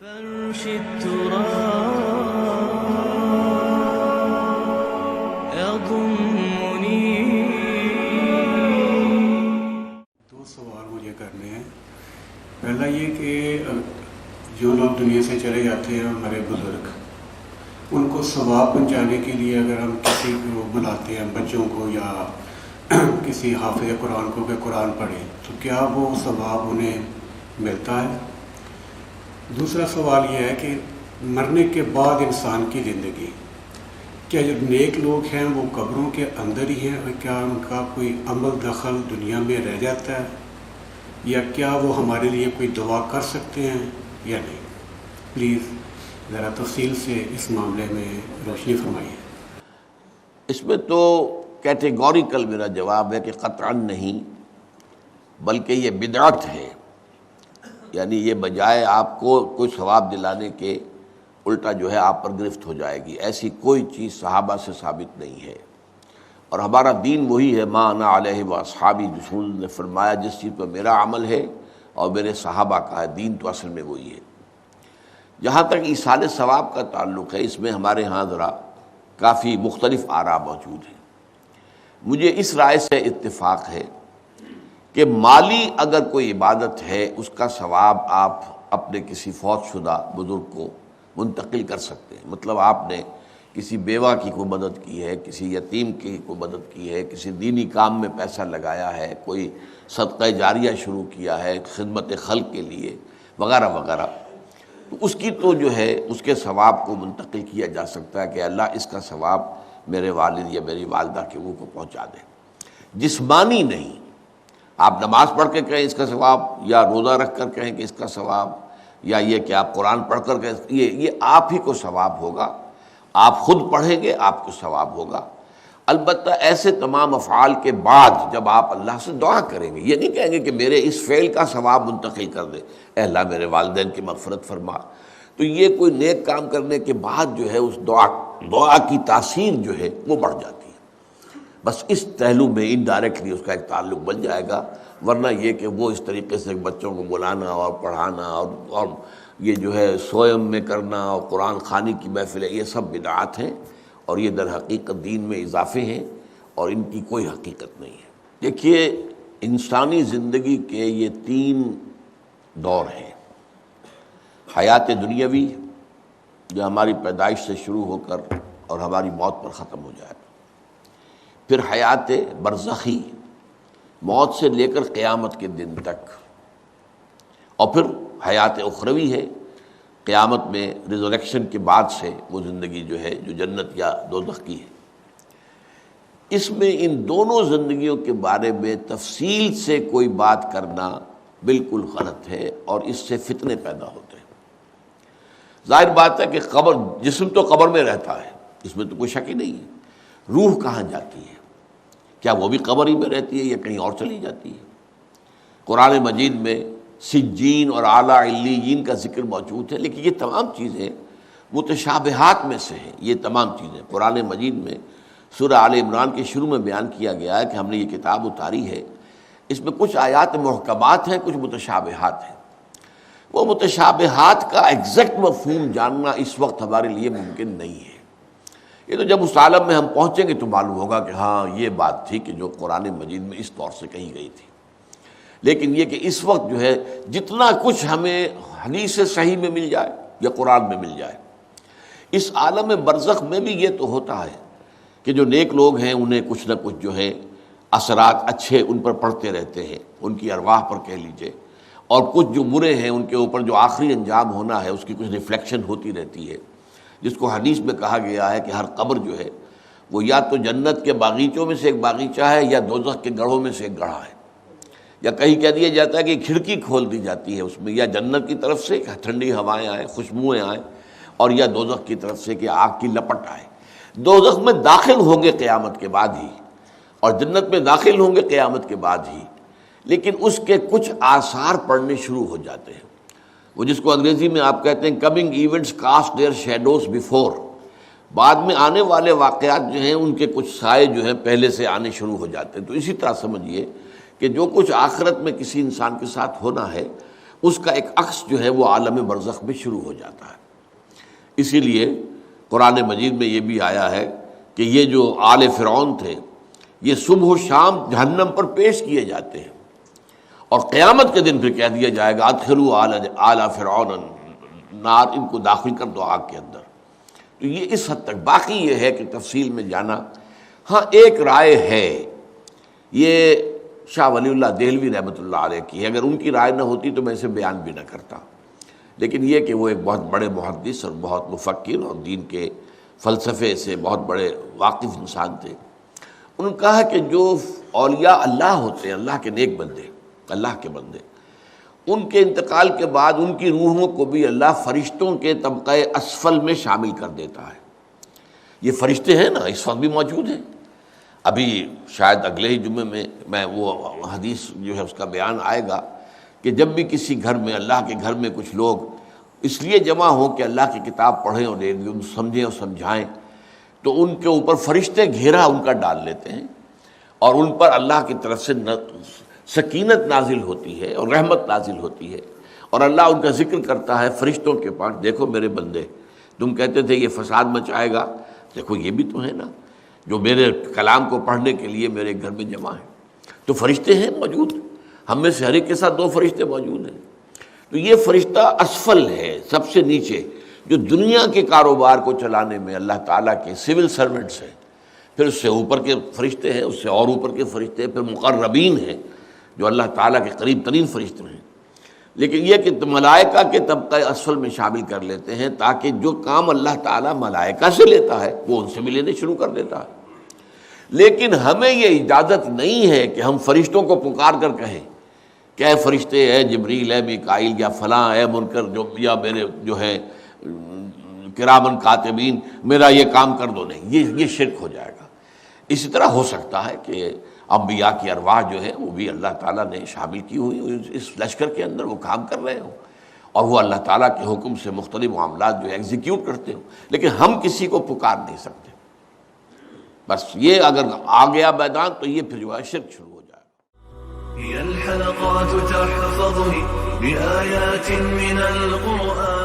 فرش التراب يضمني. دو سوال مجھے کرنے ہیں. پہلا یہ کہ جو لوگ دنیا سے چلے جاتے ہیں ہمارے بزرگ، ان کو ثواب پہنچانے کے لیے اگر ہم کسی کو بلاتے ہیں، بچوں کو یا کسی حافظ قرآن کو کہ قرآن پڑھیں، تو کیا وہ ثواب انہیں ملتا ہے؟ دوسرا سوال یہ ہے کہ مرنے کے بعد انسان کی زندگی، کیا جو نیک لوگ ہیں وہ قبروں کے اندر ہی ہیں، اور کیا ان کا کوئی عمل دخل دنیا میں رہ جاتا ہے، یا کیا وہ ہمارے لیے کوئی دعا کر سکتے ہیں یا نہیں؟ پلیز ذرا تفصیل سے اس معاملے میں روشنی فرمائیے. اس میں تو کیٹیگوریکل میرا جواب ہے کہ قطعاً نہیں، بلکہ یہ بدعت ہے. یعنی یہ بجائے آپ کو کوئی ثواب دلانے کے الٹا جو ہے آپ پر گرفت ہو جائے گی. ایسی کوئی چیز صحابہ سے ثابت نہیں ہے، اور ہمارا دین وہی ہے، ما انا علیہ واصحابی. رسول نے فرمایا جس چیز پر میرا عمل ہے اور میرے صحابہ کا ہے، دین تو اصل میں وہی ہے. جہاں تک ایصال ثواب کا تعلق ہے، اس میں ہمارے ہاں ذرا کافی مختلف آراء موجود ہیں. مجھے اس رائے سے اتفاق ہے کہ مالی اگر کوئی عبادت ہے، اس کا ثواب آپ اپنے کسی فوت شدہ بزرگ کو منتقل کر سکتے ہیں. مطلب آپ نے کسی بیوہ کی کوئی مدد کی ہے، کسی یتیم کی کوئی مدد کی ہے، کسی دینی کام میں پیسہ لگایا ہے، کوئی صدقہ جاریہ شروع کیا ہے خدمت خلق کے لیے وغیرہ وغیرہ، تو اس کی تو جو ہے اس کے ثواب کو منتقل کیا جا سکتا ہے کہ اللہ اس کا ثواب میرے والد یا میری والدہ کے وہ کو پہنچا دے. جسمانی نہیں. آپ نماز پڑھ کے کہیں اس کا ثواب، یا روزہ رکھ کر کہیں کہ اس کا ثواب، یا یہ کہ آپ قرآن پڑھ کر کہیں، یہ آپ ہی کو ثواب ہوگا. آپ خود پڑھیں گے آپ کو ثواب ہوگا. البتہ ایسے تمام افعال کے بعد جب آپ اللہ سے دعا کریں گے، یہ نہیں کہیں گے کہ میرے اس فعل کا ثواب منتقل کر دے، اے اللہ میرے والدین کی مغفرت فرما. تو یہ کوئی نیک کام کرنے کے بعد جو ہے اس دعا کی تاثیر جو ہے وہ بڑھ جاتی ہے. بس اس پہلو میں انڈائریکٹلی اس کا ایک تعلق بن جائے گا. ورنہ یہ کہ وہ اس طریقے سے بچوں کو بلانا اور پڑھانا اور یہ جو ہے سوئم میں کرنا اور قرآن خوانی کی محفلیں، یہ سب بدعات ہیں، اور یہ در حقیقت دین میں اضافے ہیں، اور ان کی کوئی حقیقت نہیں ہے. دیکھیے، انسانی زندگی کے یہ 3 دور ہیں. حیات دنیاوی جو ہماری پیدائش سے شروع ہو کر اور ہماری موت پر ختم ہو جائے، پھر حیات برزخی موت سے لے کر قیامت کے دن تک، اور پھر حیات اخروی ہے قیامت میں ریزریکشن کے بعد سے وہ زندگی جو ہے جو جنت یا دوزخ کی ہے. اس میں ان دونوں زندگیوں کے بارے میں تفصیل سے کوئی بات کرنا بالکل غلط ہے، اور اس سے فتنے پیدا ہوتے ہیں. ظاہر بات ہے کہ قبر، جسم تو قبر میں رہتا ہے، اس میں تو کوئی شک ہی نہیں ہے. روح کہاں جاتی ہے؟ کیا وہ بھی قبر ہی میں رہتی ہے یا کہیں اور چلی جاتی ہے؟ قرآن مجید میں سجین اور اعلیٰ علیین کا ذکر موجود ہے، لیکن یہ تمام چیزیں متشابہات میں سے ہیں. یہ تمام چیزیں قرآن مجید میں سورہ آل عمران کے شروع میں بیان کیا گیا ہے کہ ہم نے یہ کتاب اتاری ہے، اس میں کچھ آیات محکمات ہیں، کچھ متشابہات ہیں. وہ متشابہات کا ایگزیکٹ مفہوم جاننا اس وقت ہمارے لیے ممکن نہیں ہے. یہ تو جب اس عالم میں ہم پہنچیں گے تو معلوم ہوگا کہ ہاں یہ بات تھی کہ جو قرآن مجید میں اس طور سے کہی گئی تھی. لیکن یہ کہ اس وقت جو ہے جتنا کچھ ہمیں حدیث صحیح میں مل جائے یا قرآن میں مل جائے، اس عالم برزخ میں بھی یہ تو ہوتا ہے کہ جو نیک لوگ ہیں انہیں کچھ نہ کچھ جو ہے اثرات اچھے ان پر پڑتے رہتے ہیں، ان کی ارواح پر کہہ لیجئے، اور کچھ جو برے ہیں ان کے اوپر جو آخری انجام ہونا ہے اس کی کچھ ریفلیکشن ہوتی رہتی ہے. جس کو حدیث میں کہا گیا ہے کہ ہر قبر جو ہے وہ یا تو جنت کے باغیچوں میں سے ایک باغیچہ ہے یا دوزخ کے گڑھوں میں سے ایک گڑھا ہے. یا کہیں کہہ دیا جاتا ہے کہ کھڑکی کھول دی جاتی ہے اس میں، یا جنت کی طرف سے ٹھنڈی ہوائیں آئیں، خوشبوئیں آئیں، اور یا دوزخ کی طرف سے کہ آگ کی لپٹ آئے. دوزخ میں داخل ہوں گے قیامت کے بعد ہی، اور جنت میں داخل ہوں گے قیامت کے بعد ہی، لیکن اس کے کچھ آثار پڑنے شروع ہو جاتے ہیں. وہ جس کو انگریزی میں آپ کہتے ہیں coming events cast their shadows before. بعد میں آنے والے واقعات جو ہیں ان کے کچھ سائے جو ہیں پہلے سے آنے شروع ہو جاتے ہیں. تو اسی طرح سمجھیے کہ جو کچھ آخرت میں کسی انسان کے ساتھ ہونا ہے اس کا ایک عکس جو ہے وہ عالم برزخ میں شروع ہو جاتا ہے۔ اسی لیے قرآن مجید میں یہ بھی آیا ہے کہ یہ جو آل فرعون تھے یہ صبح و شام جہنم پر پیش کیے جاتے ہیں، اور قیامت کے دن پھر کہہ دیا جائے گا ادخلوا آل فرعون نار، ان کو داخل کر دو آگ کے اندر۔ تو یہ اس حد تک، باقی یہ ہے کہ تفصیل میں جانا، ہاں ایک رائے ہے، یہ شاہ ولی اللہ دہلوی رحمۃ اللہ علیہ کی ہے، اگر ان کی رائے نہ ہوتی تو میں اسے بیان بھی نہ کرتا، لیکن یہ کہ وہ ایک بہت بڑے محدث اور بہت مفکر اور دین کے فلسفے سے بہت بڑے واقف انسان تھے، انہوں نے کہا کہ جو اولیاء اللہ ہوتے ہیں، اللہ کے نیک بندے، اللہ کے بندے، ان کے انتقال کے بعد ان کی روحوں کو بھی اللہ فرشتوں کے طبقہ اسفل میں شامل کر دیتا ہے۔ یہ فرشتے ہیں نا، اس وقت بھی موجود ہیں، ابھی شاید اگلے ہی جمعے میں وہ حدیث جو ہے اس کا بیان آئے گا کہ جب بھی کسی گھر میں، اللہ کے گھر میں کچھ لوگ اس لیے جمع ہوں کہ اللہ کی کتاب پڑھیں اور سمجھیں اور سمجھائیں، تو ان کے اوپر فرشتے گھیرا ان کا ڈال لیتے ہیں، اور ان پر اللہ کی طرف سے سکینت نازل ہوتی ہے اور رحمت نازل ہوتی ہے، اور اللہ ان کا ذکر کرتا ہے فرشتوں کے پاس، دیکھو میرے بندے، تم کہتے تھے یہ فساد مچائے گا، دیکھو یہ بھی تو ہے نا جو میرے کلام کو پڑھنے کے لیے میرے گھر میں جمع ہیں۔ تو فرشتے ہیں موجود، ہم میں سے ہر ایک کے ساتھ 2 فرشتے موجود ہیں۔ تو یہ فرشتہ اسفل ہے، سب سے نیچے، جو دنیا کے کاروبار کو چلانے میں اللہ تعالیٰ کے سول سرونٹس ہیں، پھر اس سے اوپر کے فرشتے ہیں، اس سے اور اوپر کے فرشتے، پھر مقربین ہیں جو اللہ تعالیٰ کے قریب ترین فرشتے ہیں۔ لیکن یہ کہ ملائکہ کے طبقہ اسفل میں شامل کر لیتے ہیں تاکہ جو کام اللہ تعالیٰ ملائکہ سے لیتا ہے وہ ان سے بھی لینے شروع کر دیتا ہے۔ لیکن ہمیں یہ اجازت نہیں ہے کہ ہم فرشتوں کو پکار کر کہیں کہ اے فرشتے، اے جبریل، اے میکائیل، یا فلاں، اے منکر، جو یا میرے جو ہے کرامن کاتبین، میرا یہ کام کر دو، نہیں، یہ شرک ہو جائے گا۔ اسی طرح ہو سکتا ہے کہ انبیاء کی ارواح جو ہے وہ بھی اللہ تعالیٰ نے شامل کی ہوئی اس لشکر کے اندر، وہ کام کر رہے ہوں اور وہ اللہ تعالیٰ کے حکم سے مختلف معاملات جو ایگزیکیوٹ کرتے ہوں، لیکن ہم کسی کو پکار نہیں سکتے۔ بس یہ اگر آ گیا میدان تو یہ پھر جو ہے شرک شروع ہو جائے گا۔ هي الحلقات تحفظني بآيات من القرآن